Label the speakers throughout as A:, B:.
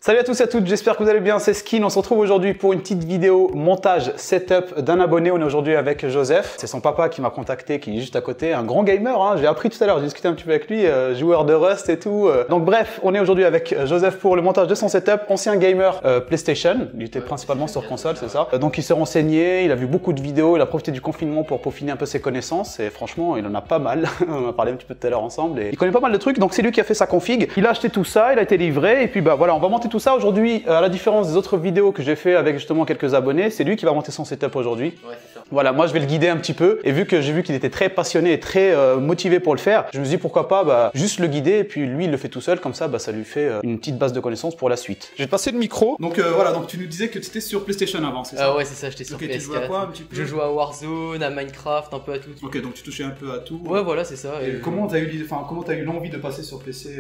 A: Salut à tous et à toutes, j'espère que vous allez bien, c'est Skin. On se retrouve aujourd'hui pour une petite vidéo montage setup d'un abonné. On est aujourd'hui avec Joseph. C'est son papa qui m'a contacté, qui est juste à côté, un grand gamer. Hein. J'ai appris tout à l'heure, j'ai discuté un petit peu avec lui, joueur de Rust et tout. Donc bref, on est aujourd'hui avec Joseph pour le montage de son setup. Ancien gamer PlayStation, il était principalement sur console, c'est ça. Donc il s'est renseigné, il a vu beaucoup de vidéos, il a profité du confinement pour peaufiner un peu ses connaissances. Et franchement, il en a pas mal. On a parlé un petit peu tout à l'heure ensemble. Et il connaît pas mal de trucs, donc c'est lui qui a fait sa config. Il a acheté tout ça, il a été livré. Et puis bah voilà, on va monter tout ça aujourd'hui, à la différence des autres vidéos que j'ai fait avec justement quelques abonnés, c'est lui qui va monter son setup aujourd'hui. Ouais, c'est ça. Voilà, moi je vais le guider un petit peu et vu que j'ai vu qu'il était très passionné et très motivé pour le faire, je me suis dit pourquoi pas juste le guider et puis lui il le fait tout seul, comme ça ça lui fait une petite base de connaissances pour la suite. Je vais te passer le micro. Donc voilà, donc tu nous disais que tu étais sur PlayStation avant, c'est ça?
B: Ouais, c'est ça, j'étais sur PS4.
A: Tu jouais à quoi un petit peu?
B: Je jouais à Warzone, à Minecraft, un peu à tout.
A: Ok, donc tu touchais un peu à tout.
B: Ouais, voilà, c'est ça.
A: Et comment t'as eu l'envie de passer sur PC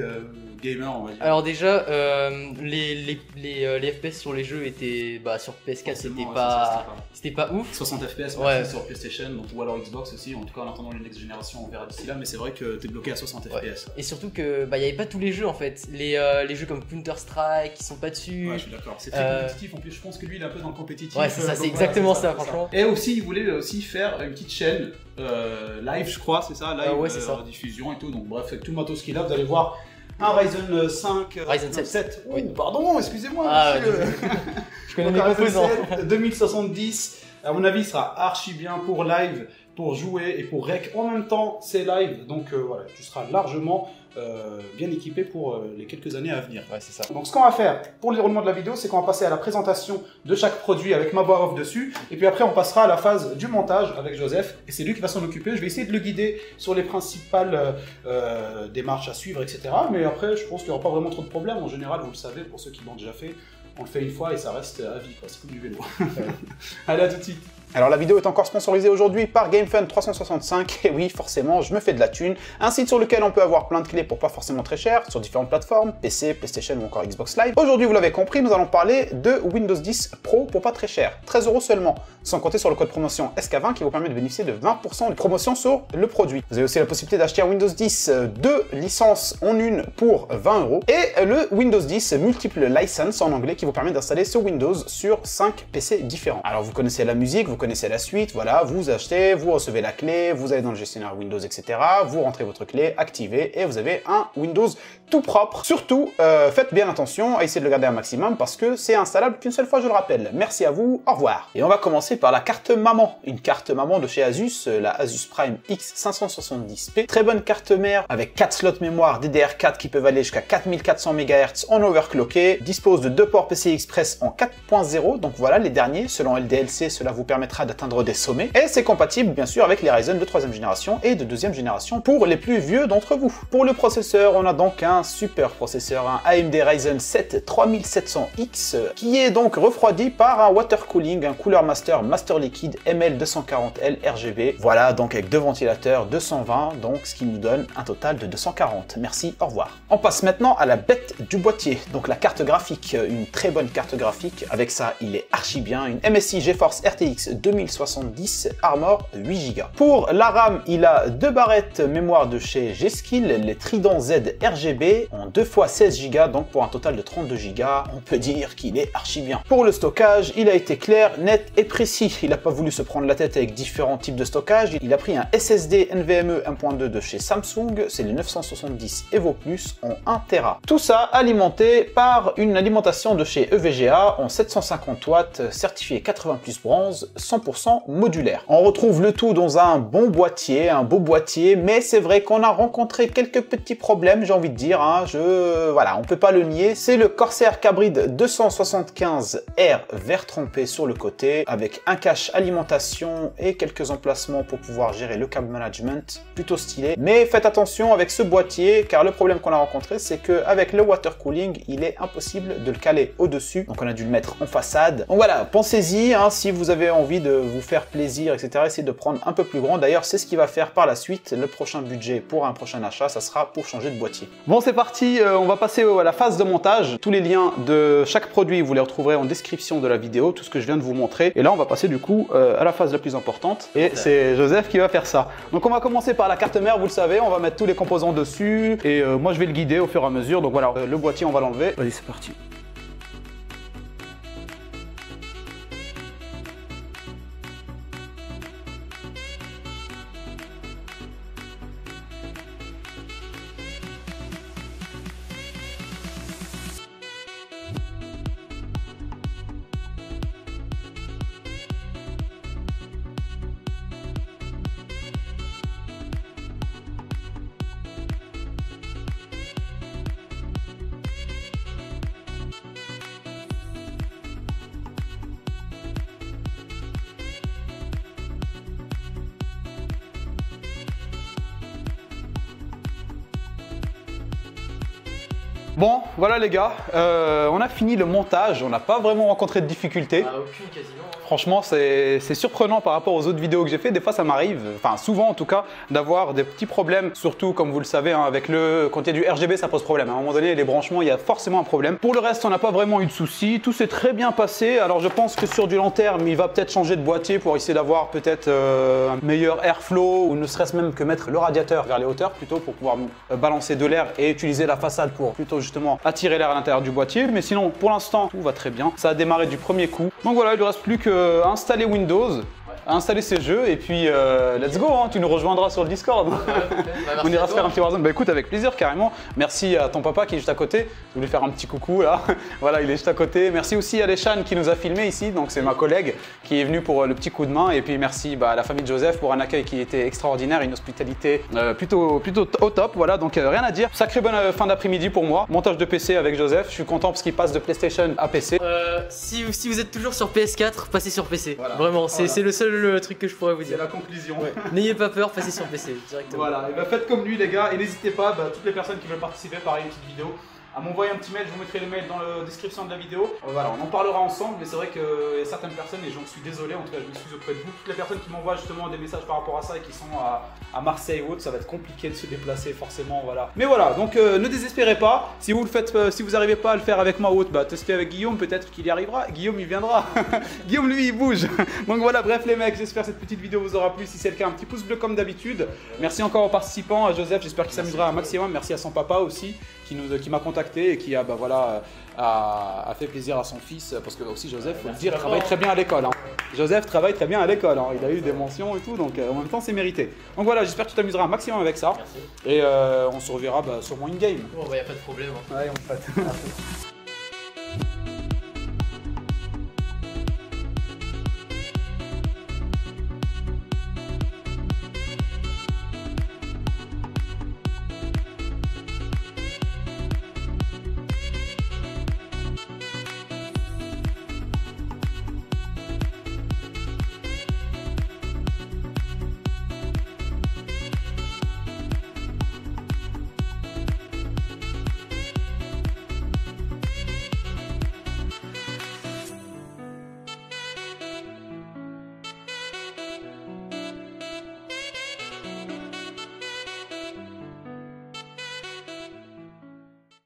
A: gamer, on va dire?
B: Alors déjà, les FPS sur les jeux étaient sur PS4, c'était pas ouf.
A: 60 FPS ouais. Sur PlayStation, donc, ou alors Xbox aussi. En tout cas, en attendant une next génération, on verra d'ici là. Mais c'est vrai que t'es bloqué à 60 FPS.
B: Et surtout que y avait pas tous les jeux en fait. Les jeux comme Counter Strike, qui sont pas dessus.
A: Ouais, je suis d'accord. C'est très compétitif. En plus, je pense que lui, il est un peu dans le compétitif.
B: Ouais, c'est ça, c'est exactement ça, franchement.
A: Et aussi, il voulait aussi faire une petite chaîne live, je crois, c'est ça, live,
B: ouais, c'est ça.
A: Diffusion et tout. Donc bref, avec tout le matos qu'il a, vous allez voir. Un Ryzen 5,
B: Ryzen 7.
A: Oui. Pardon, excusez-moi,
B: monsieur. Je connais mes composants.
A: 2070, à mon avis, il sera archi bien pour live, pour jouer et pour rec. En même temps, c'est live, donc voilà, tu seras largement bien équipé pour les quelques années à venir.
B: Ouais, c'est ça.
A: Donc ce qu'on va faire pour le déroulement de la vidéo, c'est qu'on va passer à la présentation de chaque produit avec ma voix off dessus, et puis après on passera à la phase du montage avec Joseph, et c'est lui qui va s'en occuper. Je vais essayer de le guider sur les principales démarches à suivre, etc. Mais après, je pense qu'il n'y aura pas vraiment trop de problèmes. En général, vous le savez, pour ceux qui l'ont déjà fait, on le fait une fois et ça reste à vie, quoi. C'est comme du vélo. Allez, à tout de suite. Alors la vidéo est encore sponsorisée aujourd'hui par GameFund365, et oui forcément je me fais de la thune, un site sur lequel on peut avoir plein de clés pour pas forcément très cher, sur différentes plateformes, PC, PlayStation ou encore Xbox Live. Aujourd'hui vous l'avez compris, nous allons parler de Windows 10 Pro pour pas très cher, 13 € seulement, sans compter sur le code promotion SK20 qui vous permet de bénéficier de 20% de promotion sur le produit. Vous avez aussi la possibilité d'acheter un Windows 10 2 licences en une pour 20 € et le Windows 10 Multiple License en anglais qui vous permet d'installer ce Windows sur 5 PC différents. Alors vous connaissez la musique, vous connaissez la suite, voilà, vous achetez, vous recevez la clé, vous allez dans le gestionnaire Windows, etc. Vous rentrez votre clé, activez, et vous avez un Windows tout propre. Surtout, faites bien attention à essayer de le garder un maximum parce que c'est installable qu'une seule fois, je le rappelle. Merci à vous, au revoir. Et on va commencer par la carte maman. Une carte maman de chez Asus, la Asus Prime X570P. Très bonne carte mère avec 4 slots mémoire DDR4 qui peuvent aller jusqu'à 4400 MHz en overclocké. Dispose de 2 ports PCI Express en 4.0, donc voilà les derniers. Selon LDLC, cela vous permettra d'atteindre des sommets, et c'est compatible bien sûr avec les Ryzen de 3e génération et de 2e génération pour les plus vieux d'entre vous. Pour le processeur, on a donc un super processeur, un AMD Ryzen 7 3700X qui est donc refroidi par un water cooling, un Cooler Master Master Liquide ML240L RGB. Voilà, donc avec deux ventilateurs 220, donc ce qui nous donne un total de 240. Merci, au revoir. On passe maintenant à la bête du boîtier, donc la carte graphique, une très bonne carte graphique. Avec ça, il est archi bien, une MSI GeForce RTX 2070 Armor 8 Go. Pour la RAM, il a deux barrettes mémoire de chez G-Skill, les Trident Z RGB en 2x16 Go, donc pour un total de 32 Go. On peut dire qu'il est archi bien. Pour le stockage, il a été clair, net et précis. Il n'a pas voulu se prendre la tête avec différents types de stockage. Il a pris un SSD NVMe 1.2 de chez Samsung, c'est le 970 Evo Plus en 1 Tera. Tout ça alimenté par une alimentation de chez EVGA en 750 watts, certifié 80+ bronze, 100% modulaire. On retrouve le tout dans un bon boîtier, un beau boîtier, mais c'est vrai qu'on a rencontré quelques petits problèmes, j'ai envie de dire, hein. Voilà, on peut pas le nier. C'est le Corsair Cabrid 275R vert trempé sur le côté, avec un cache alimentation et quelques emplacements pour pouvoir gérer le câble management, plutôt stylé. Mais faites attention avec ce boîtier, car le problème qu'on a rencontré, c'est qu'avec le water cooling, il est impossible de le caler au-dessus, donc on a dû le mettre en façade. Donc voilà, pensez-y, hein, si vous avez envie de vous faire plaisir, etc. Essayez de prendre un peu plus grand. D'ailleurs, c'est ce qu'il va faire par la suite. Le prochain budget pour un prochain achat, ça sera pour changer de boîtier. Bon, c'est parti. On va passer à la phase de montage. Tous les liens de chaque produit, vous les retrouverez en description de la vidéo, tout ce que je viens de vous montrer. Et là, on va passer du coup à la phase la plus importante. Et c'est Joseph qui va faire ça. Donc, on va commencer par la carte mère, vous le savez. On va mettre tous les composants dessus. Et moi, je vais le guider au fur et à mesure. Donc voilà, le boîtier, on va l'enlever. Allez, c'est parti. Bon, voilà les gars, on a fini le montage, on n'a pas vraiment rencontré de difficultés.
B: Ah, aucune quasiment.
A: Franchement, c'est surprenant par rapport aux autres vidéos que j'ai fait. Des fois, ça m'arrive, enfin souvent en tout cas, d'avoir des petits problèmes. Surtout, comme vous le savez, hein, avec quand il y a du RGB, ça pose problème. À un moment donné, les branchements, il y a forcément un problème. Pour le reste, on n'a pas vraiment eu de soucis. Tout s'est très bien passé. Alors, je pense que sur du long terme, il va peut-être changer de boîtier pour essayer d'avoir peut-être un meilleur airflow ou ne serait-ce même que mettre le radiateur vers les hauteurs plutôt pour pouvoir balancer de l'air et utiliser la façade pour plutôt justement attirer l'air à l'intérieur du boîtier. Mais sinon, pour l'instant, tout va très bien. Ça a démarré du premier coup. Donc voilà, il ne reste plus qu'à installer Windows, à installer ces jeux et puis let's go, hein, tu nous rejoindras sur le Discord. On ira se faire un petit Warzone. Bah écoute, avec plaisir, carrément. Merci à ton papa qui est juste à côté. Je voulais faire un petit coucou là. Voilà, il est juste à côté. Merci aussi à Leshan qui nous a filmé ici. Donc c'est ma collègue qui est venue pour le petit coup de main. Et puis merci à la famille de Joseph pour un accueil qui était extraordinaire, une hospitalité plutôt au top. Voilà, donc rien à dire. Sacrée bonne fin d'après-midi pour moi. Montage de PC avec Joseph. Je suis content parce qu'il passe de PlayStation à PC.
B: Si vous êtes toujours sur PS4, passez sur PC.
A: Voilà.
B: Vraiment, c'est le seul truc que je pourrais vous dire.
A: C'est la conclusion.
B: Ouais. N'ayez pas peur, passez sur PC directement.
A: Voilà, et bah faites comme lui les gars, et n'hésitez pas, toutes les personnes qui veulent participer, pareil, une petite vidéo, à m'envoyer un petit mail, je vous mettrai le mail dans la description de la vidéo. Voilà, on en parlera ensemble, mais c'est vrai qu'il y a certaines personnes, et j'en suis désolé, en tout cas je m'excuse auprès de vous, toutes les personnes qui m'envoient justement des messages par rapport à ça et qui sont à Marseille ou autre, ça va être compliqué de se déplacer forcément, voilà. Mais voilà, donc ne désespérez pas, si vous le faites, si vous n'arrivez pas à le faire avec moi ou autre, bah testez avec Guillaume, peut-être qu'il y arrivera, Guillaume il viendra, Guillaume lui il bouge. Donc voilà, bref les mecs, j'espère que cette petite vidéo vous aura plu, si c'est le cas un petit pouce bleu comme d'habitude. Merci encore aux participants, à Joseph, j'espère qu'il s'amusera un maximum, merci à son papa aussi, qui m'a contacté et qui a a fait plaisir à son fils, parce que aussi Joseph, faut le dire, travaille très bien à l'école. Hein. Joseph travaille très bien à l'école, hein. Il a eu des mentions et tout, donc en même temps c'est mérité. Donc voilà, j'espère que tu t'amuseras un maximum avec ça.
B: Merci.
A: Et on se reverra sûrement in-game.
B: Bon, bah y a pas de problème. Hein.
A: Ouais, on fait.